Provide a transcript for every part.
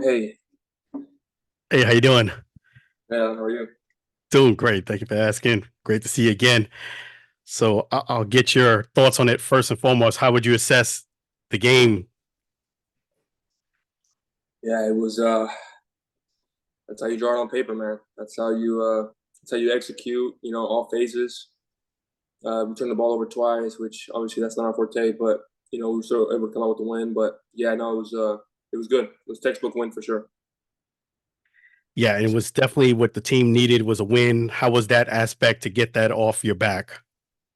Hey, Hey, how you doing? how are you? Doing great. Thank you for asking. Great to see you again. So I'll get your thoughts on it first and foremost. How would you assess the game? Yeah, it was that's how you draw it on paper, man. That's how you execute, all phases. We turned the ball over twice, which obviously that's not our forte, but we were still able to come out with the win. But yeah, no, it was good. It was a textbook win for sure. Yeah, it was definitely what the team needed was a win. How was that aspect to get that off your back?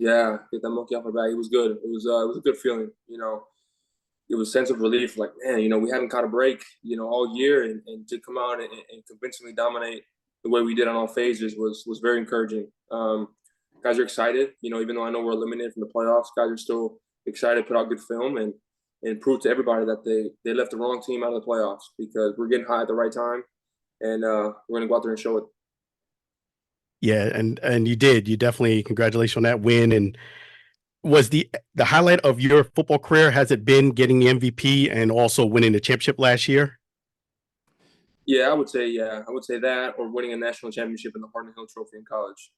Yeah, get that monkey off our back. It was good. It was a good feeling. It was a sense of relief, like, man, we haven't caught a break, all year, and to come out and convincingly dominate the way we did on all phases was very encouraging. Guys are excited, even though I know we're eliminated from the playoffs, guys are still excited to put out good film and prove to everybody that they left the wrong team out of the playoffs because we're getting high at the right time, and we're gonna go out there and show it. Yeah, and you did. You definitely congratulations on that win. And was the highlight of your football career has it been getting the MVP and also winning the championship last year? Yeah, I would say that or winning a national championship in the Harlon Hill Trophy in college.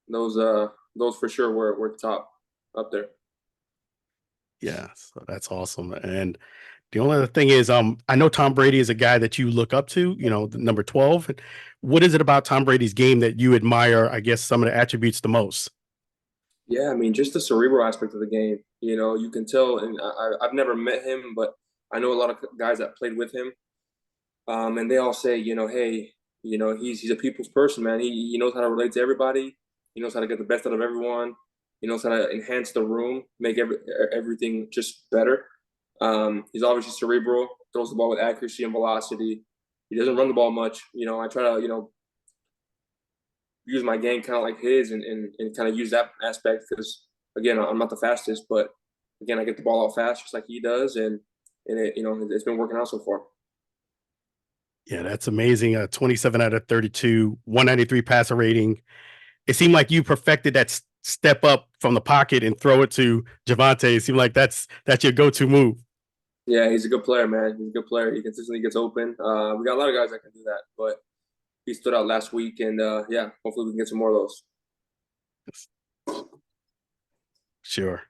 Those for sure were top up there. Yeah, so that's awesome. And the only other thing is, I know Tom Brady is a guy that you look up to, the number 12. What is it about Tom Brady's game that you admire, I guess, some of the attributes the most? Yeah, I mean, just the cerebral aspect of the game. You can tell, and I've never met him, but I know a lot of guys that played with him, and they all say, hey, he's a people's person, man. He knows how to relate to everybody. He knows how to get the best out of everyone. He knows how to enhance the room, make everything just better. He's obviously cerebral, throws the ball with accuracy and velocity. He doesn't run the ball much. I try to, use my game kind of like his and kind of use that aspect because again I'm not the fastest, but again I get the ball out fast just like he does, and it's been working out so far. Yeah, that's amazing. 27 out of 32, 193 passer rating. It seemed like you perfected that step up from the pocket and throw it to Javante. It seemed like that's your go-to move. Yeah, he's a good player, man. He's a good player. He consistently gets open. We got a lot of guys that can do that, but he stood out last week, and yeah, hopefully we can get some more of those. Sure.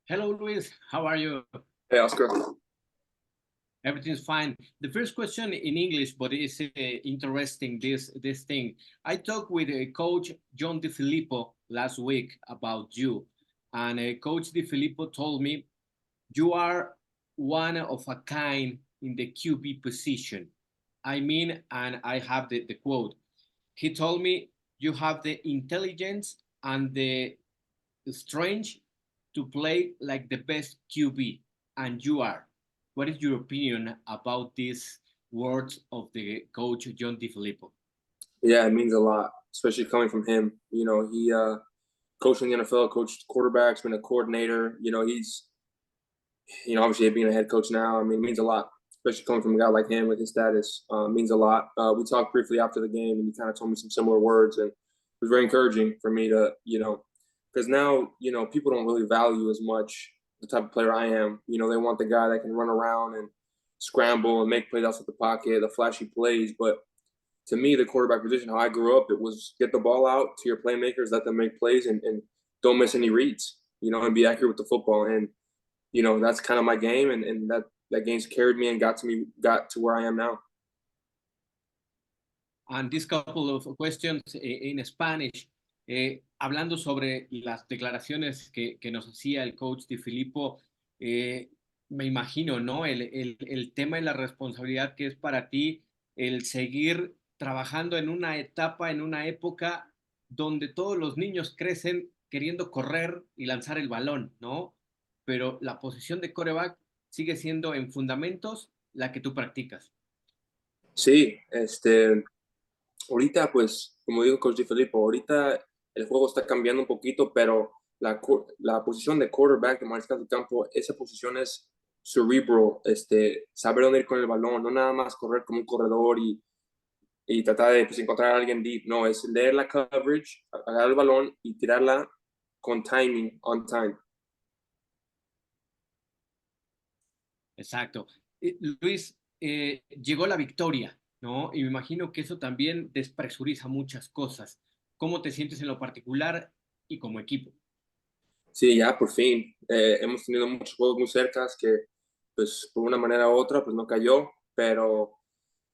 Hello, Luis. How are you? Hey, Oscar. Everything's fine. The first question in English, but it's interesting. This thing. I talked with Coach John DeFilippo last week about you, and Coach DeFilippo told me you are one of a kind in the QB position. I mean, and I have the quote. He told me you have the intelligence and the strange to play like the best QB, and you are. What is your opinion about these words of the coach John DiFilippo? Yeah, it means a lot, especially coming from him. He coached in the NFL, coached quarterbacks, been a coordinator. He's obviously being a head coach now. I mean, it means a lot, especially coming from a guy like him with his status. Means a lot. We talked briefly after the game, and he kind of told me some similar words, and it was very encouraging for me to, because now people don't really value as much the type of player I am. They want the guy that can run around and scramble and make plays outside the pocket, the flashy plays. But to me, the quarterback position, how I grew up, it was get the ball out to your playmakers, let them make plays, and don't miss any reads. And be accurate with the football. And that's kind of my game, and that game's carried me and got to where I am now. And this couple of questions in Spanish, hablando sobre las declaraciones que nos hacía el coach Di Filippo, me imagino, ¿no? El tema y la responsabilidad que es para ti el seguir trabajando en una etapa, en una época donde todos los niños crecen queriendo correr y lanzar el balón, ¿no? Pero la posición de coreback sigue siendo en fundamentos la que tú practicas. Sí, ahorita, pues, como digo Coach Di Filippo, ahorita el juego está cambiando un poquito, pero la posición de quarterback, de mariscal de campo, esa posición es cerebral, saber dónde ir con el balón, no nada más correr como un corredor y tratar de pues, encontrar a alguien deep, no, es leer la coverage, agarrar el balón y tirarla con timing, on time. Exacto. Luis, llegó la victoria, ¿no? Y me imagino que eso también despresuriza muchas cosas. ¿Cómo te sientes en lo particular y como equipo? Sí, ya por fin. Hemos tenido muchos juegos muy cercas que, pues, por una manera u otra, pues no cayó, pero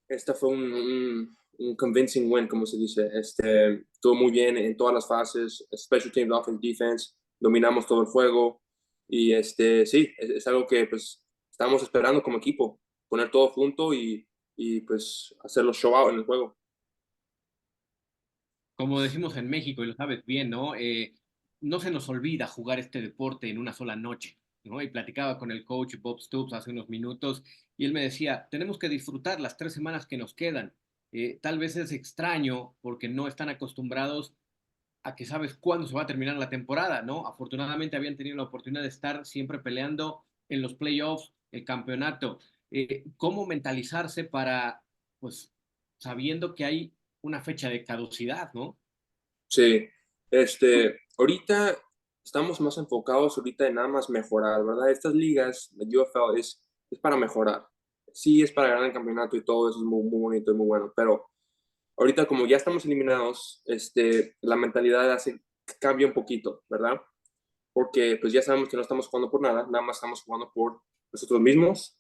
esta fue un convincing win, como se dice. Estuvo muy bien en todas las fases, special teams, offense, defense, dominamos todo el juego y sí, es algo que pues estamos esperando como equipo, poner todo junto y pues hacerlo show out en el juego. Como decimos en México, y lo sabes bien, ¿no? No se nos olvida jugar este deporte en una sola noche, ¿no? Y platicaba con el coach Bob Stoops hace unos minutos y él me decía, tenemos que disfrutar las 3 semanas que nos quedan. Tal vez es extraño porque no están acostumbrados a que sabes cuándo se va a terminar la temporada, ¿no? Afortunadamente habían tenido la oportunidad de estar siempre peleando en los playoffs, el campeonato. ¿Cómo mentalizarse para, pues, sabiendo que hay una fecha de caducidad, ¿no? Sí, ahorita estamos más enfocados ahorita en nada más mejorar, ¿verdad? Estas ligas de UFL es para mejorar. Sí, es para ganar el campeonato y todo eso es muy, muy bonito y muy bueno, pero ahorita como ya estamos eliminados, la mentalidad cambia un poquito, ¿verdad? Porque pues ya sabemos que no estamos jugando por nada, nada más estamos jugando por nosotros mismos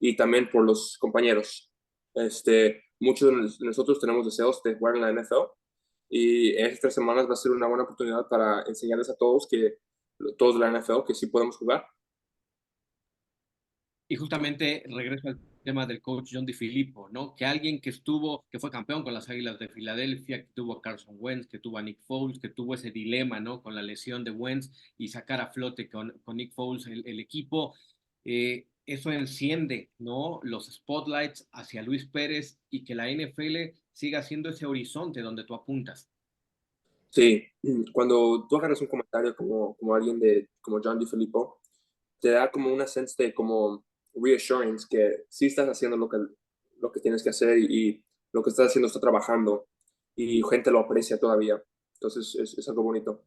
y también por los compañeros. Muchos de nosotros tenemos deseos de jugar en la NFL y en estas 3 semanas va a ser una buena oportunidad para enseñarles a todos todos de la NFL, que sí podemos jugar. Y justamente regreso al tema del coach John DeFilippo, ¿no? Que alguien que estuvo, que fue campeón con las Águilas de Filadelfia, que tuvo a Carson Wentz, que tuvo a Nick Foles, que tuvo ese dilema, ¿no? Con la lesión de Wentz y sacar a flote con Nick Foles el equipo. Eso enciende, ¿no? Los spotlights hacia Luis Pérez y que la NFL siga siendo ese horizonte donde tú apuntas. Sí, cuando tú agarras un comentario como alguien como John DeFilippo, te da como una sense de como reassurance que sí estás haciendo lo que tienes que hacer y lo que estás haciendo está trabajando y gente lo aprecia todavía. Entonces es algo bonito.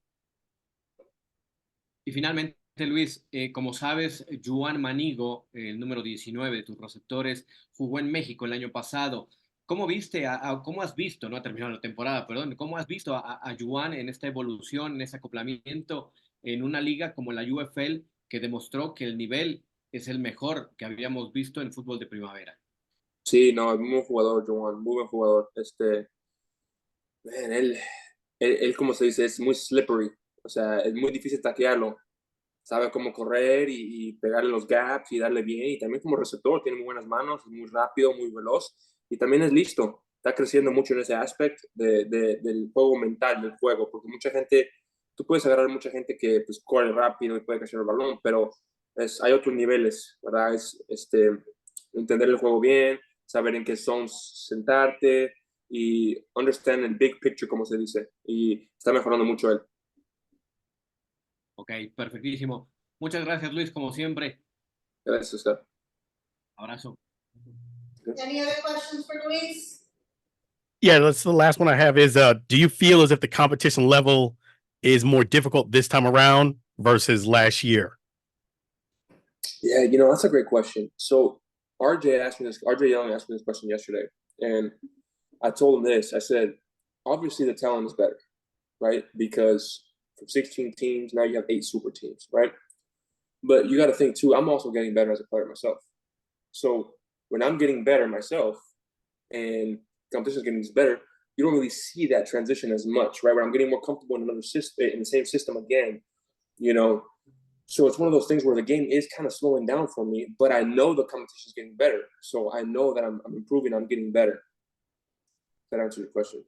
Y finalmente, Luis, como sabes, Juan Manigo, el número 19 de tus receptores, jugó en México el año pasado. ¿Cómo viste, cómo has visto, no ha terminado la temporada, perdón, cómo has visto a Juan en esta evolución, en ese acoplamiento en una liga como la UFL que demostró que el nivel es el mejor que habíamos visto en fútbol de primavera? Sí, no, es muy buen jugador, Joan, muy buen jugador. Man, él, como se dice, es muy slippery. O sea, es muy difícil taclearlo. Sabe cómo correr y pegarle los gaps y darle bien. Y también como receptor, tiene muy buenas manos, es muy rápido, muy veloz. Y también es listo. Está creciendo mucho en ese aspecto del juego mental del juego. Porque mucha gente, tú puedes agarrar mucha gente que pues, corre rápido y puede cachar el balón, pero hay otros niveles, ¿verdad? Entender el juego bien, saber en qué zones sentarte y understand el big picture, como se dice. Y está mejorando mucho él. Ok, perfectísimo. Muchas gracias, Luis, como siempre. Gracias, Oscar. Abrazo. Any other questions for Luis? Yeah, that's the last one I have is do you feel as if the competition level is more difficult this time around versus last year? Yeah, that's a great question. So RJ Young asked me this question yesterday, and I told him this. I said, obviously the talent is better, right? Because from 16 teams, now you have 8 super teams, right? But you got to think too, I'm also getting better as a player myself. So when I'm getting better myself and competition is getting better, you don't really see that transition as much, right? Where I'm getting more comfortable in another system, in the same system again, you know. So it's one of those things where the game is kind of slowing down for me, but I know the competition is getting better. So I know that I'm improving, I'm getting better. That answers your question.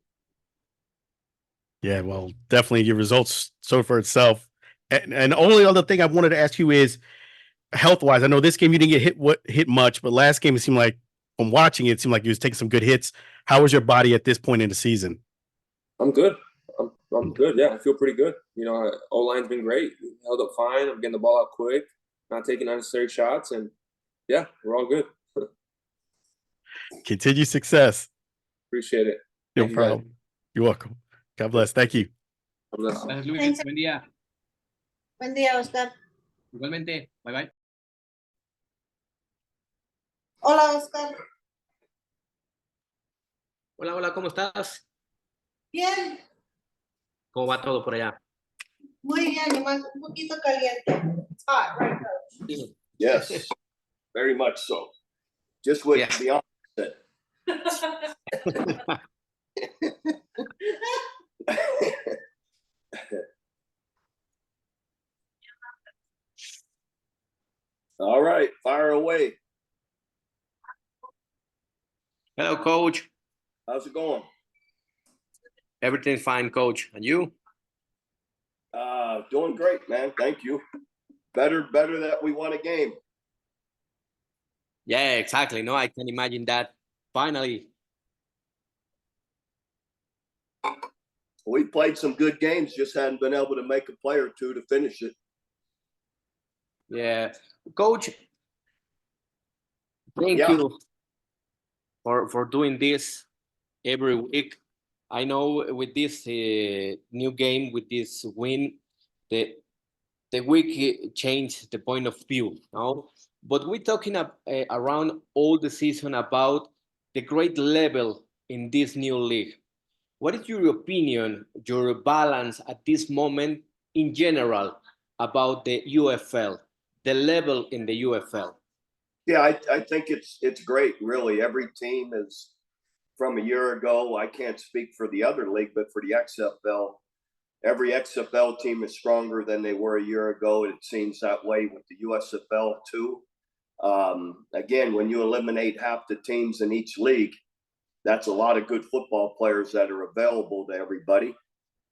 Yeah, well, definitely your results so for itself. And the only other thing I wanted to ask you is health wise. I know this game you didn't get hit much, but last game it seemed like from watching it seemed like you was taking some good hits. How was your body at this point in the season? I'm good. I'm good. Yeah, I feel pretty good. O-line's been great. Held up fine. I'm getting the ball out quick, not taking unnecessary shots, and yeah, we're all good. Continue success. Appreciate it. No Thank you, guys. problem. You're welcome. God bless. Thank you. God bless. Gracias, Luis. Thanks. Buen día. Buen día, Oscar. Igualmente. Bye bye. Hola, Oscar. Hola, hola, ¿cómo estás? Bien, ¿Cómo va todo por allá? muy bien, nomás un poquito caliente. It's hot, right, Coach? Yes, very much so. Just what Yeah. Beyonce said. All right, fire away. Hello, coach. How's it going? Everything's fine, coach. And you? Doing great, man. Thank you. Better that we won a game. Yeah, exactly. No, I can imagine that. Finally. We played some good games, just hadn't been able to make a play or two to finish it. Yeah. Coach, thank you for doing this every week. I know with this new game, with this win, the week changed the point of view. No? But we're talking around all the season about the great level in this new league. What is your opinion, your balance at this moment in general about the UFL, the level in the UFL? Yeah, I think it's great, really. Every team is from a year ago. I can't speak for the other league, but for the XFL, every XFL team is stronger than they were a year ago. It seems that way with the USFL too. Again, when you eliminate half the teams in each league, that's a lot of good football players that are available to everybody.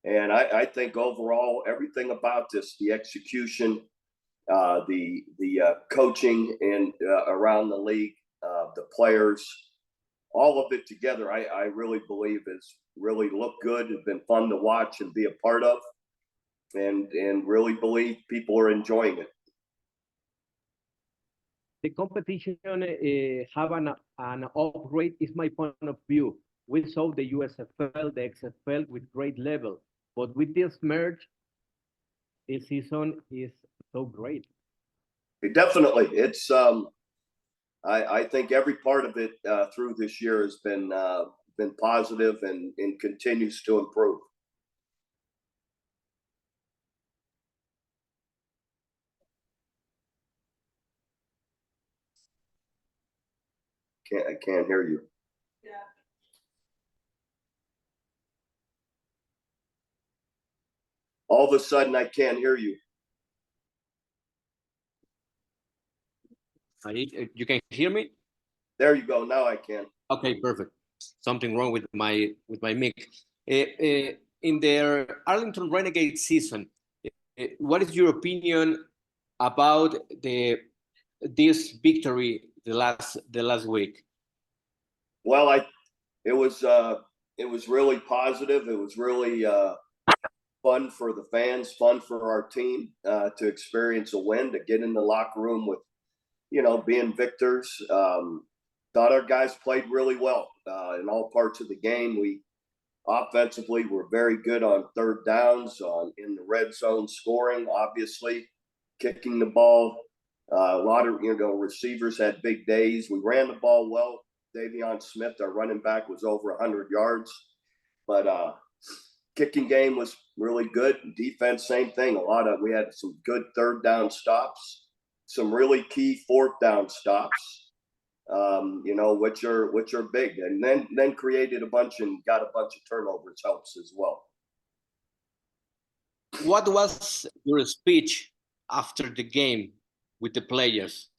And I think overall, everything about this, the execution, the coaching and around the league, the players, all of it together, I really believe has really looked good. It's been fun to watch and be a part of, and really believe people are enjoying it. The competition have an upgrade is my point of view. We saw the USFL, the XFL with great level, but with this merge, this season is so great. Definitely, it's I think every part of it through this year has been positive and continues to improve. I can't hear you. Yeah. All of a sudden, I can't hear you. You can hear me? There you go. Now I can. Okay, perfect. Something wrong with my mic. In their Arlington Renegade season, what is your opinion about this victory the last week? Well, it was really positive. It was really fun for the fans, fun for our team to experience a win, to get in the locker room with, being victors. Thought our guys played really well in all parts of the game. We offensively were very good on third downs, in the red zone scoring, obviously, kicking the ball. A lot of receivers had big days. We ran the ball well. Davion Smith, our running back, was over 100 yards. But kicking game was really good. Defense, same thing. We had some good third down stops, some really key fourth down stops. Which are big, and then created got a bunch of turnovers helps as well. What was your speech after the game with the players?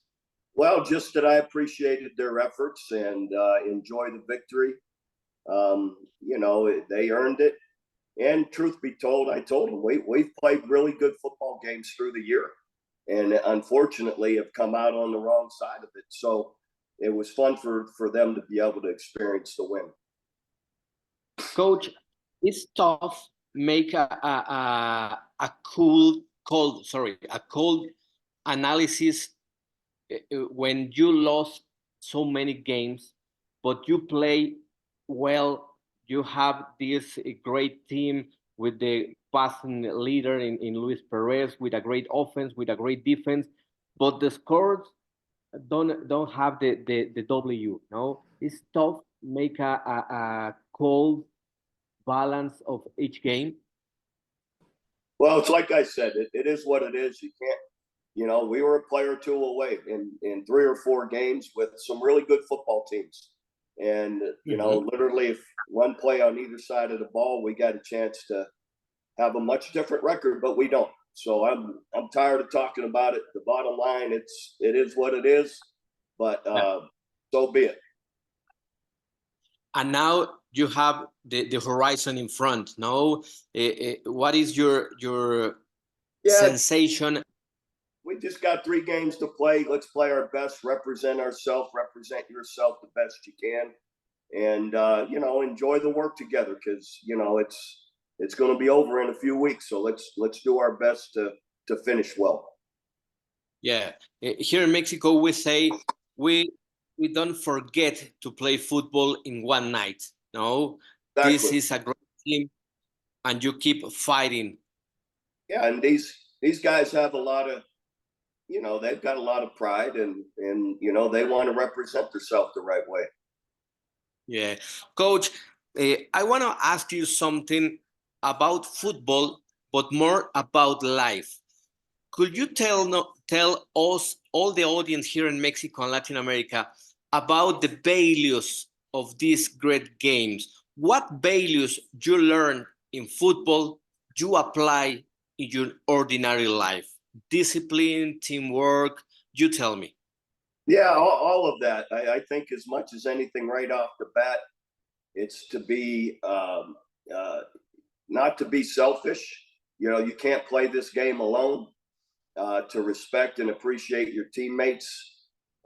Well, just that I appreciated their efforts and enjoy the victory. They earned it. And truth be told, I told them we've played really good football games through the year, and unfortunately have come out on the wrong side of it. So it was fun for them to be able to experience the win. Coach, it's tough make a cold analysis when you lost so many games, but you play well. You have this great team with the passing leader in Luis Perez, with a great offense, with a great defense, but the scores don't have the W. No, it's tough. Make a cold balance of each game. Well, it's like I said, it is what it is. You can't, you know, we were a player or two away in 3 or 4 games with some really good football teams. And, you know, literally if one play on either side of the ball, we got a chance to have a much different record, but we don't. So I'm tired of talking about it. The bottom line, it is what it is, but so be it. And now you have the horizon in front. No, what is your sensation? We just got 3 games to play. Let's play our best, represent ourselves, represent yourself the best you can, and you know, enjoy the work together, because you know it's going to be over in a few weeks. So let's do our best to finish well. Yeah, here in Mexico we say we don't forget to play football in one night. No, Exactly. This is a great team, and you keep fighting. Yeah, and these guys have a lot of, you know, they've got a lot of pride, and you know, they want to represent themselves the right way. Yeah, Coach, I want to ask you something about football, but more about life. Could you tell us, all the audience here in Mexico and Latin America, about the values of these great games? What values you learn in football you apply in your ordinary life? Discipline, teamwork, you tell me. Yeah, all of that. I think as much as anything right off the bat, it's to be not to be selfish. You know, you can't play this game alone. To respect and appreciate your teammates.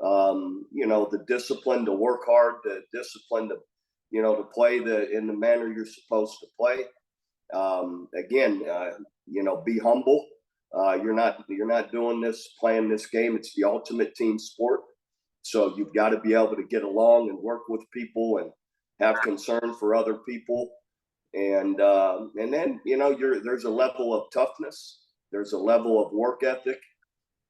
You know, the discipline to work hard, the discipline to, you know, to play in the manner you're supposed to play. Again, you know, be humble. You're not playing this game. It's the ultimate team sport. So you've got to be able to get along and work with people and have concern for other people. And then, you know, there's a level of toughness. There's a level of work ethic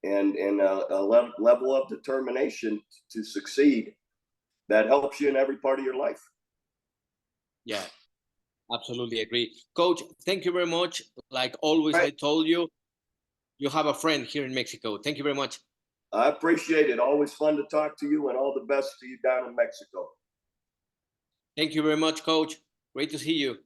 and a level of determination to succeed that helps you in every part of your life. Yeah, absolutely agree. Coach, thank you very much. Like always, Right. I told you, you have a friend here in Mexico. Thank you very much. I appreciate it. Always fun to talk to you, and all the best to you down in Mexico. Thank you very much, Coach. Great to see you.